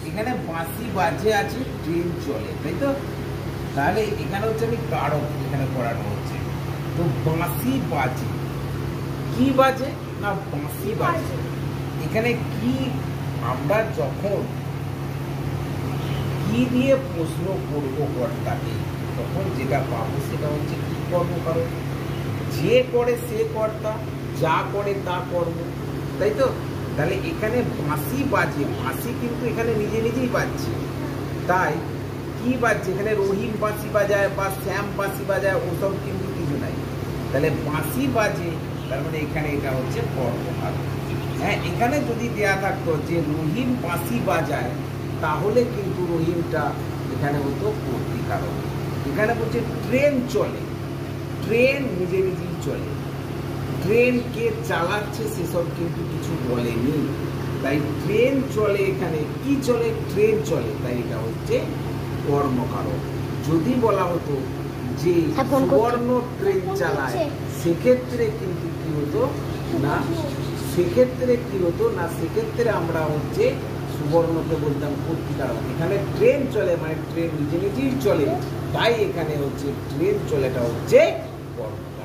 এখানে বাঁশি বাজে আছে, ট্রেন চলে, তাই তো? তাহলে এখানে হচ্ছে আমি কারক এখানে পড়ানো হচ্ছে। তো বাঁশি বাজে, কি বাজে না বাঁশি বাজে। এখানে কি আমরা যখন কি দিয়ে প্রশ্ন করবো কর্তাকে, তখন যেটা পাবো সেটা হচ্ছে কি কর্মকারক। যে করে সে কর্তা, যা করে তা কর্ম, তাই তো? তাহলে এখানে বাঁশি বাজে, বাঁশি কিন্তু এখানে নিজে নিজেই বাজছে। তাই কি বাজছে এখানে, রহিম বাঁশি বাজায় বা শ্যাম বাঁশি বাজায়, ওসব কিন্তু কিছু নাই। তাহলে বাঁশি বাজে, তার মানে এখানে এটা হচ্ছে কর্মকারক। হ্যাঁ, এখানে যদি দেয়া থাকতো যে রহিম বাঁশি বাজায়, তাহলে কিন্তু রহিমটা এখানে হতো কর্তৃকারক। এখানে বলছে ট্রেন চলে, ট্রেন নিজে নিজেই চলে, ট্রেন কে চালাচ্ছে সেসব কিন্তু কিছু বলেনি। তাই ট্রেন চলে, এখানে কি চলে, ট্রেন চলে, তাই এটা হচ্ছে কর্মকারক। যদি বলা হতো যে সুবর্ণ ট্রেন চালায়, সেক্ষেত্রে কিন্তু কি হতো না, সেক্ষেত্রে কি হতো না, সেক্ষেত্রে আমরা হচ্ছে সুবর্ণকে বলতাম কর্তৃকারক। এখানে ট্রেন চলে মানে ট্রেন নিজে নিজেই চলে, তাই এখানে হচ্ছে ট্রেন চলেটা হচ্ছে কর্ম।